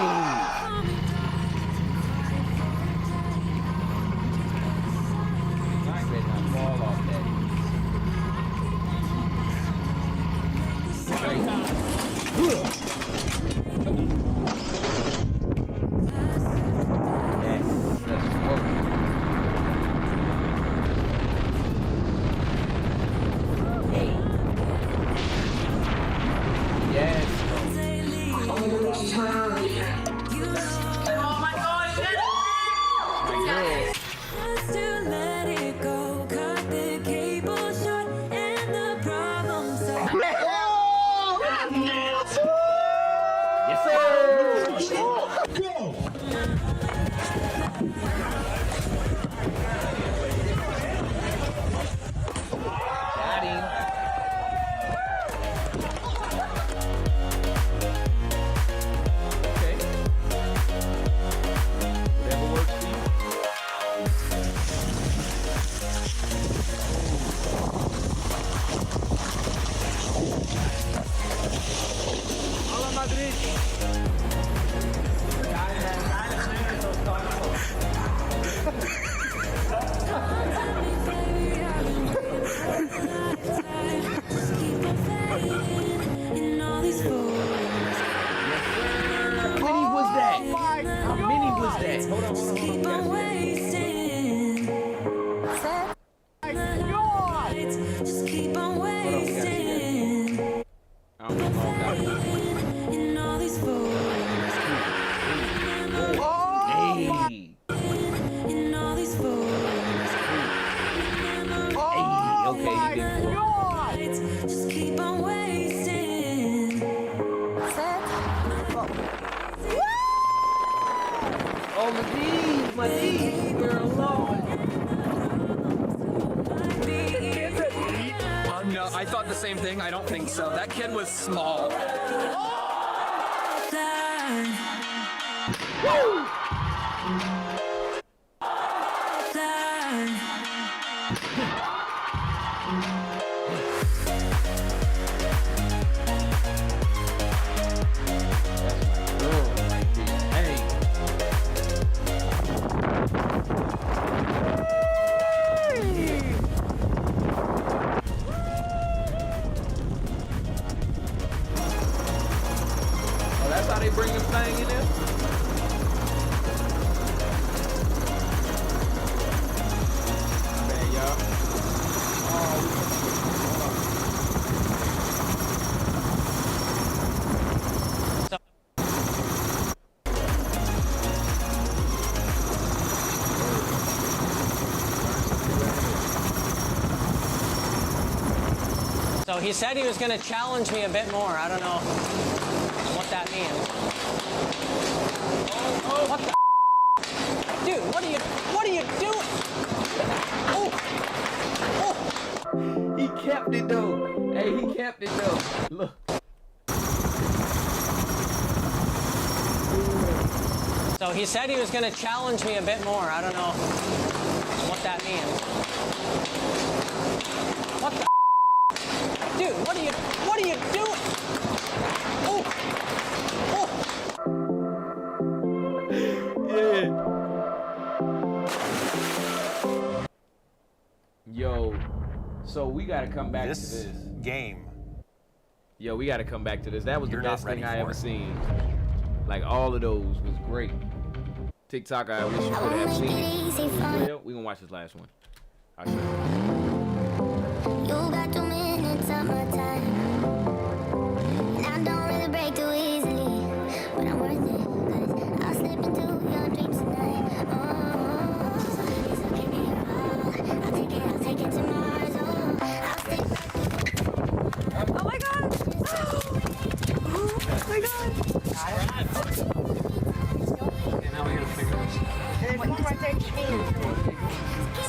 I better not fall off that. No, I thought the same thing. I don't think so. That kid was small. They bring this thing in there? Man, y'all. So he said he was going to challenge me a bit more. I don't know what that means. What the dude, what are you doing? Oh. He kept it though. Hey, he kept it though. Look. So he said he was going to challenge me a bit more. I don't know what that means. What the dude, what are you doing? Oh. Yeah. So we gotta come back to This this. game. Yo, we gotta come back to this. That was You're the not best thing ready I for ever it. seen. Like all of those was great. TikTok, I wish you could have seen it. Well, we gonna watch this last one. I'll show you. You got 2 minutes of my time. And I don't really break too easily. But I'm worth it, 'cause I'll slip into your dreams tonight. Oh, so give me your all. I'll take it to Mars. Oh, I'll stick right. Oh my god! Oh my god! Okay, now we gotta figure this out. There's one right there to me.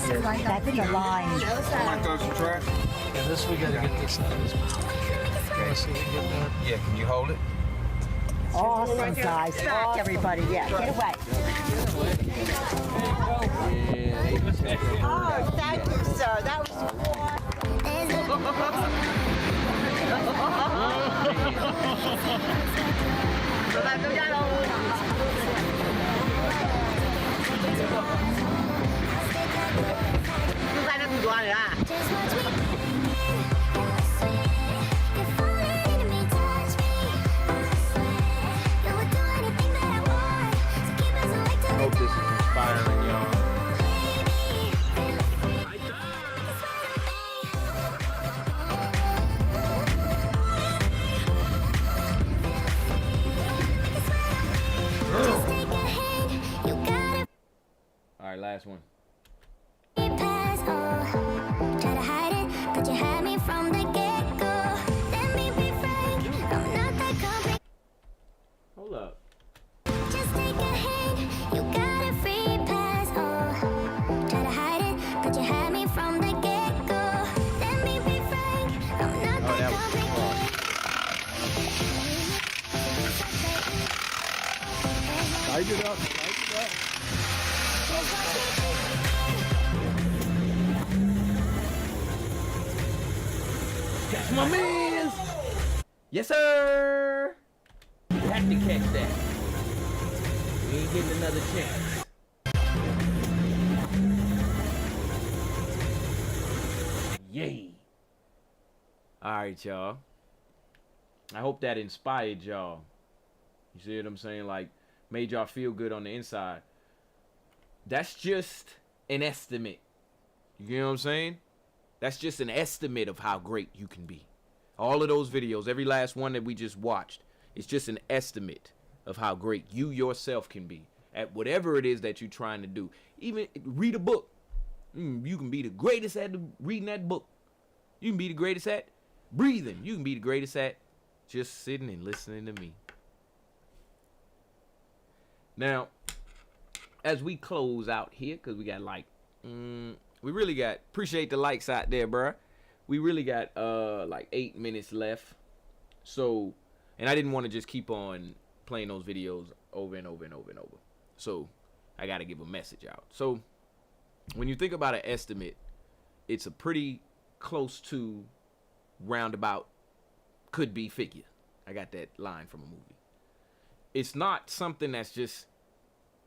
That's in the line. Might throw some trash. Yeah, this we gotta get this out of his mouth. Okay, so we get that. Yeah, can you hold it? Awesome, guys. Awesome. Everybody, yeah, get away. Oh, thank you, sir. That was I hope this is inspiring y'all. All right, last one. Try to hide it, but you had me from the get-go. Let me be frank, I'm not that complex. Hold up. Just take a hint, you got a free pass. Oh, try to hide it, but you had me from the get-go. Let me be frank, I'm not that complicated. Light it up, light it up. That's my man's. Yes, sir. You had to catch that. We ain't getting another chance. Yay. All right, y'all. I hope that inspired y'all. You see what I'm saying? Like, made y'all feel good on the inside. That's just an estimate. You know what I'm saying? That's just an estimate of how great you can be. All of those videos, every last one that we just watched, it's just an estimate of how great you yourself can be at whatever it is that you're trying to do. Even read a book. You can be the greatest at reading that book. You can be the greatest at breathing. You can be the greatest at just sitting and listening to me. Now, as we close out here, because we got like, we really got, appreciate the likes out there, bruh. We really got like 8 minutes left. So, and I didn't want to just keep on playing those videos over and over and over and over. So, I got to give a message out. So, when you think about an estimate, it's a pretty close to roundabout could be figure. I got that line from a movie. It's not something that's just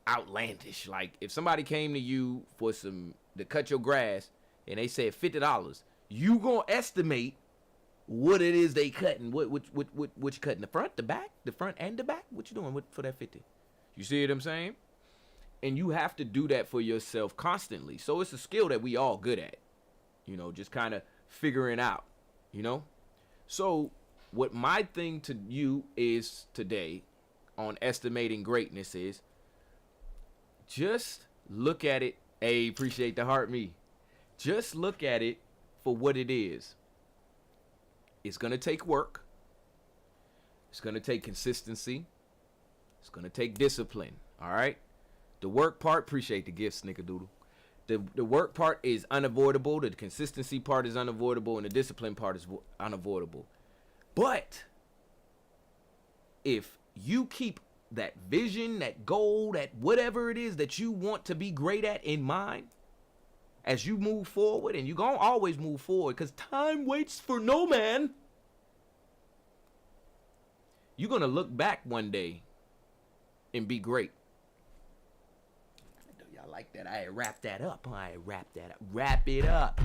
outlandish. Like if somebody came to you for to cut your grass and they said $50, you gonna estimate what it is they cutting. What you cutting? The front, the back, the front and the back? What you doing for that 50? You see what I'm saying? And you have to do that for yourself constantly. So it's a skill that we all good at. You know, just kind of figuring out, you know? So what my thing to you is today on estimating greatness is just look at it. Hey, appreciate the heart me. Just look at it for what it is. It's going to take work. It's going to take consistency. It's going to take discipline. All right? The work part, appreciate the gifts, Snickerdoodle. The work part is unavoidable. The consistency part is unavoidable. And the discipline part is unavoidable. But if you keep that vision, that goal, that whatever it is that you want to be great at in mind, as you move forward, and you're going to always move forward because time waits for no man, you're going to look back one day and be great. I know y'all like that. I wrap that up. I wrap that up. Wrap it up.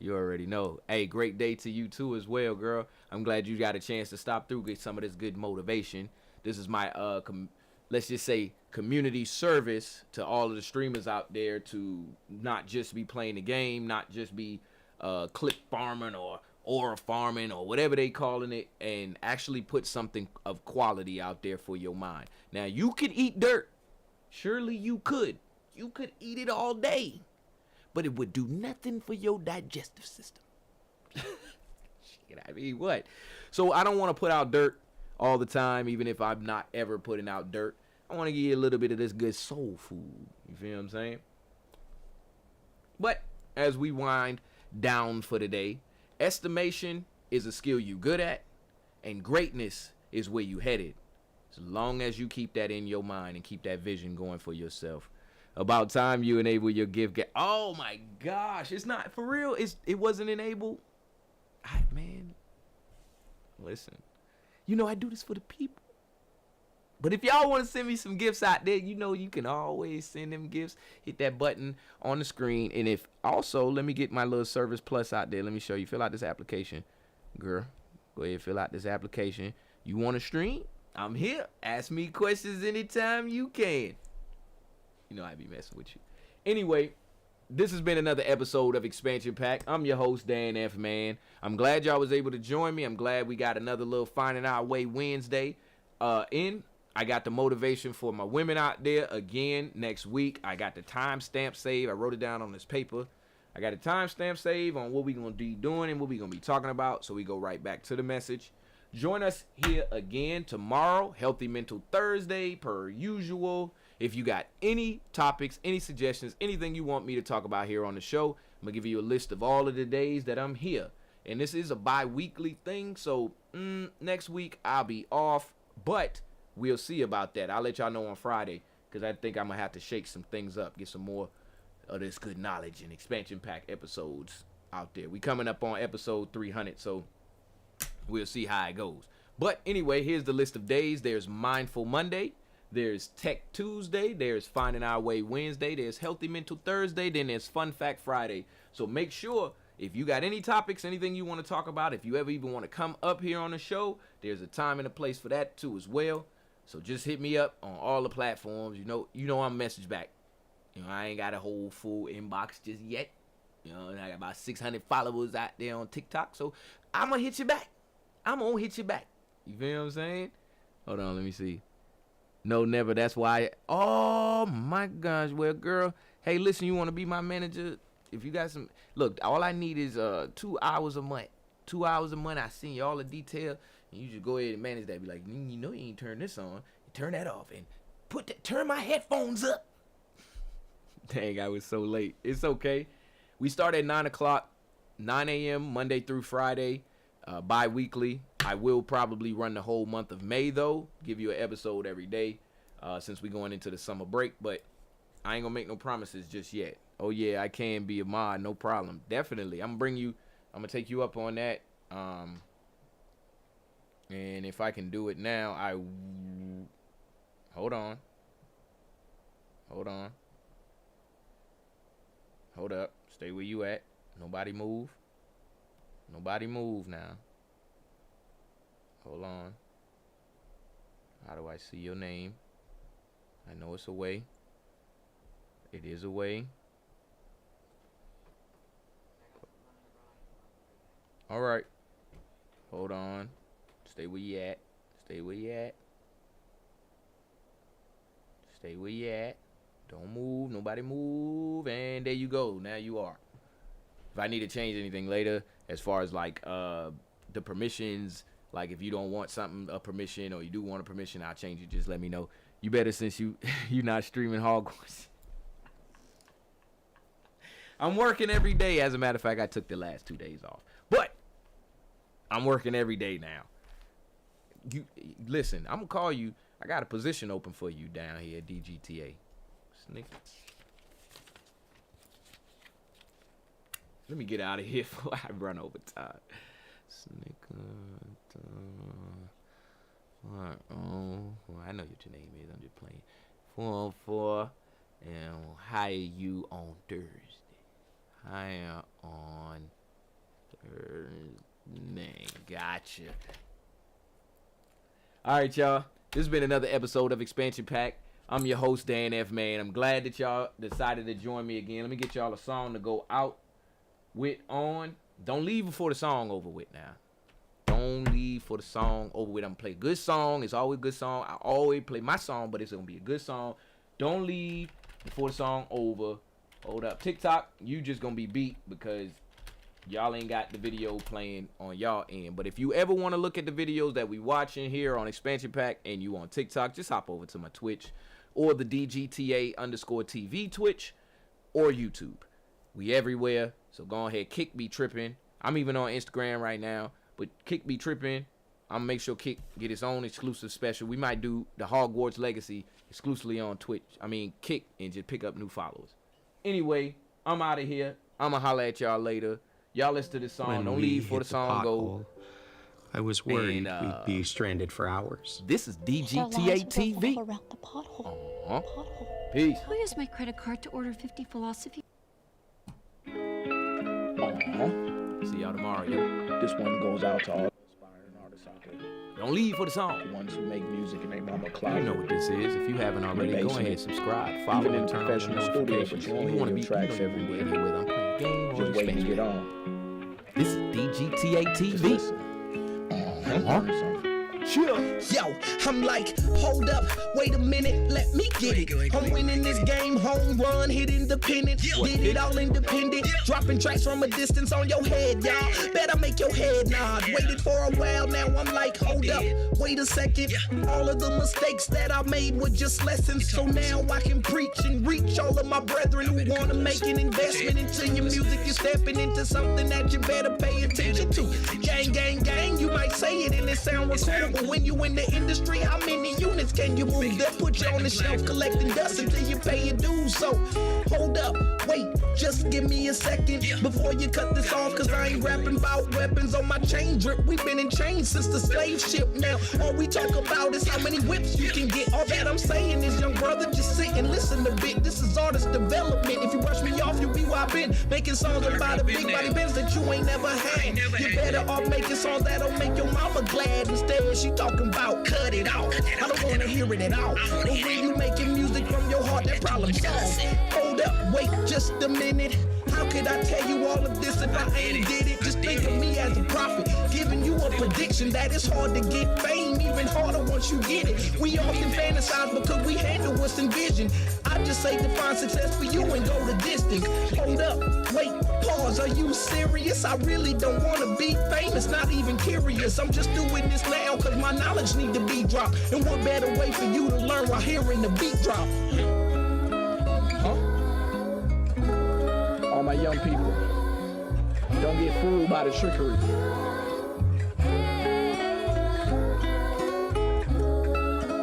You already know. Hey, great day to you too as well, girl. I'm glad you got a chance to stop through, get some of this good motivation. This is my let's just say community service to all of the streamers out there to not just be playing the game, not just be clip farming or aura farming or whatever they calling it, and actually put something of quality out there for your mind. Now, you could eat dirt. Surely you could. You could eat it all day. But it would do nothing for your digestive system. Shit, I mean, what? So I don't want to put out dirt all the time, even if I'm not ever putting out dirt. I want to give you a little bit of this good soul food. You feel what I'm saying? But as we wind down for the day, estimation is a skill you good at, and greatness is where you headed. As long as you keep that in your mind and keep that vision going for yourself. About time you enable your gift. Oh my gosh, it's not for real. It wasn't enabled. Man, listen. You know I do this for the people. But if y'all want to send me some gifts out there, you know you can always send them gifts. Hit that button on the screen. And if also, let me get my little Service Plus out there. Let me show you. Fill out this application. Girl, go ahead, fill out this application. You want to stream? I'm here. Ask me questions anytime you can. You know I be messing with you. Anyway, this has been another episode of Expansion Pack. I'm your host, Dan F. Man. I'm glad y'all was able to join me. I'm glad we got another little Finding Our Way Wednesday in. I got the motivation for my women out there again next week. I got the timestamp save. I wrote it down on this paper. I got a timestamp save on what we're going to be doing and what we're going to be talking about. So we go right back to the message. Join us here again tomorrow, Healthy Mental Thursday, per usual. If you got any topics, any suggestions, anything you want me to talk about here on the show, I'm going to give you a list of all of the days that I'm here. And this is a bi-weekly thing, so next week I'll be off, but we'll see about that. I'll let y'all know on Friday, because I think I'm going to have to shake some things up, get some more of this good knowledge and expansion pack episodes out there. We coming up on episode 300, so we'll see how it goes. But anyway, here's the list of days. There's Mindful Monday. There's Tech Tuesday, there's Finding Our Way Wednesday, there's Healthy Mental Thursday, then there's Fun Fact Friday. So make sure if you got any topics, anything you want to talk about, if you ever even want to come up here on the show, there's a time and a place for that too as well. So just hit me up on all the platforms. You know I'm message back. You know, I ain't got a whole full inbox just yet. You know, and I got about 600 followers out there on TikTok. So I'm going to hit you back. I'm going to hit you back. You feel what I'm saying? Hold on, let me see. No, never. That's why. Oh my gosh. Well, girl, hey, listen, you want to be my manager? If you got some, look, all I need is 2 hours a month. 2 hours a month. I send you all the detail, and you just go ahead and manage that. Be like, you know, you ain't turn this on. You turn that off, and turn my headphones up. Dang, I was so late. It's okay. We start at 9 o'clock, 9 a.m. Monday through Friday, bi-weekly. I will probably run the whole month of May, though. Give you an episode every day since we're going into the summer break. But I ain't going to make no promises just yet. Oh, yeah, I can be a mod. No problem. Definitely. I'm going to take you up on that. And if I can do it now, hold on. Hold up. Stay where you at. Nobody move. Nobody move now. Hold on. How do I see your name? I know it's away. It is away. All right. Hold on. Stay where you at. Stay where you at. Stay where you at. Don't move. Nobody move. And there you go. Now you are. If I need to change anything later, as far as like the permissions, like if you don't want something, a permission, or you do want a permission, I'll change it. Just let me know. You better, since you're not streaming Hogwarts. I'm working every day. As a matter of fact, I took the last 2 days off. But I'm working every day now. You listen, I'm gonna call you. I got a position open for you down here at DGTA. Snick. Let me get out of here before I run over time. I know what your name is. I'm just playing. 404, and I'll hire you on Thursday. Hire on Gotcha. All right, y'all. This has been another episode of Expansion Pack. I'm your host, Dan F. Man. I'm glad that y'all decided to join me again. Let me get y'all a song to go out with on. Don't leave before the song over with now. Don't leave for the song over with. I'm going to play a good song. It's always a good song. I always play my song, but it's going to be a good song. Don't leave before the song over. Hold up. TikTok, you just going to be beat because y'all ain't got the video playing on y'all end. But if you ever want to look at the videos that we watching here on Expansion Pack and you on TikTok, just hop over to my Twitch or the DGTA_TV Twitch or YouTube. We everywhere. So go ahead, Kick Be Trippin'. I'm even on Instagram right now. But Kick Be Trippin'. I'm going to make sure Kick get his own exclusive special. We might do the Hogwarts Legacy exclusively on Twitch. Kick and just pick up new followers. Anyway, I'm out of here. I'm going to holler at y'all later. Y'all listen to this song. When Don't leave before the song go. I was worried we'd be stranded for hours. This is DGTA TV. Peace. I'll use my credit card to order 50 philosophy. See y'all tomorrow, yo. This one goes out to all aspiring artists out there. Don't leave for the song. The ones who make music and they mama You cloud. know what this is. If you haven't already, go ahead, subscribe, follow, Even in and turn on professional studio, notifications. but you only want to hear be tracks you know, every week. whether I'm playing game or Just waiting to Expansion get Pack. on. This is DGTA Just TV. listen. Yo, I'm like, hold up, wait a minute, let me get it. I'm winning this game, home run, hit independent. Did it all independent. Dropping tracks from a distance on your head, y'all. Better make your head nod. Waited for a while, now I'm like, hold up, wait a second. All of the mistakes that I made were just lessons. So now I can preach and reach all of my brethren who want to make an investment into your music. You're stepping into something that you better pay attention to. Gang, gang, gang, you might say it and it sound recordable. But when you in the industry, how many units can you move? They'll put you on the shelf collecting dust until you pay your dues. So hold up, wait, just give me a second before you cut this off, cause I ain't rapping about weapons on my chain drip. We've been in chains since the slave ship. Now all we talk about is how many whips you can get. All that I'm saying is, young brother, just sit and listen a bit. This is artist development. If you brush me off, you'll be where I've been, making songs about a big body Benz that you ain't never had. You better off making songs that'll make your mama glad. Instead she talking about cut it out. I don't wanna hear it at all. But when you making music from your heart, that problem solved. Hold up, wait just a minute. How could I tell you all of this if I ain't did it? Just think of me as a prophet, giving you a prediction that it's hard to get fame, even harder once you get it. We often fantasize because we handle what's envisioned. I just say define success for you and go the distance. Hold up, wait, pause, are you serious? I really don't wanna be famous, not even curious. I'm just doing this now cause my knowledge need to be dropped. And what better way for you to learn while hearing the beat drop? All my young people, don't get fooled by the trickery.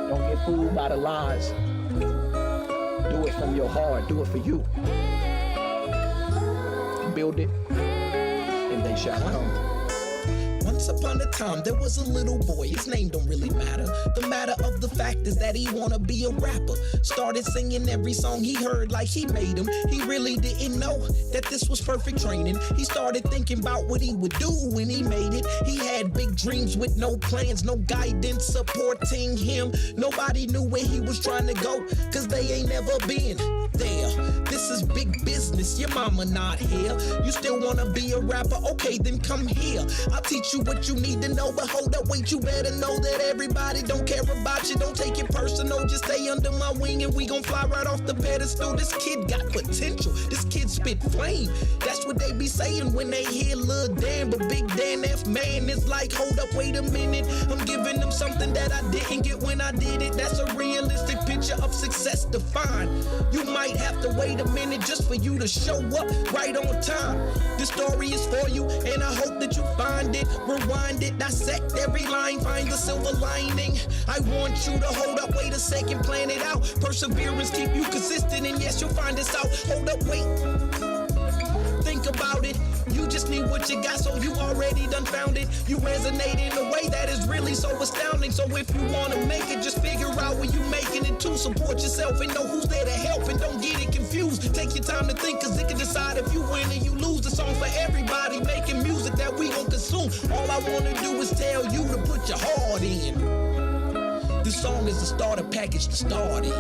Don't get fooled by the lies. Do it from your heart, do it for you. Build it, and they shall come. Once upon a time, there was a little boy, his name don't really matter. The matter of the fact is that he wanna be a rapper. Started singing every song he heard like he made them. He really didn't know that this was perfect training. He started thinking about what he would do when he made it. He had big dreams with no plans, no guidance supporting him. Nobody knew where he was trying to go, cause they ain't never been there. This is big business, your mama not here. You still wanna be a rapper? Okay, then come here. I'll teach you what you need to know, but hold up, wait, you better know that everybody don't care about you. Don't take it personal, just stay under my wing and we gon' fly right off the pedestal. This kid got potential, this kid spit flame. That's what they be saying when they hear Lil Dan, but Big Dan F Man is like, hold up, wait a minute. I'm giving them something that I didn't get when I did it. That's a realistic picture of success defined. You might have to wait a minute just for you to show up right on time. This story is for you and I hope that you find it. Rewind it, dissect every line, find the silver lining. I want you to hold up, wait a second, plan it out. Perseverance keep you consistent, and yes, you'll find this out. Hold up, wait, think about it. You just need what you got, so you already done found it. You resonate in a way that is really so astounding. So if you wanna make it, just figure out where you making it to. Support yourself and know who's there to help, and don't get it confused. Take your time to think, cause it can decide if you win or you lose. The song for everybody making music that that we gon' consume. All I wanna do is tell you to put your heart in. This song is the starter package to start in.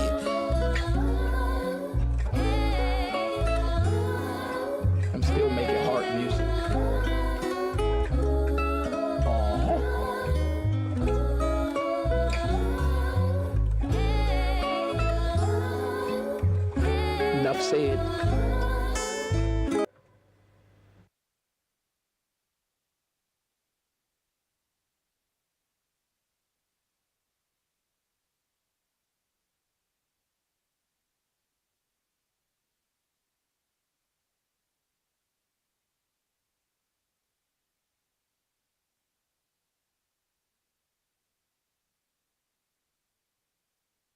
I'm still making heart music. Enough said.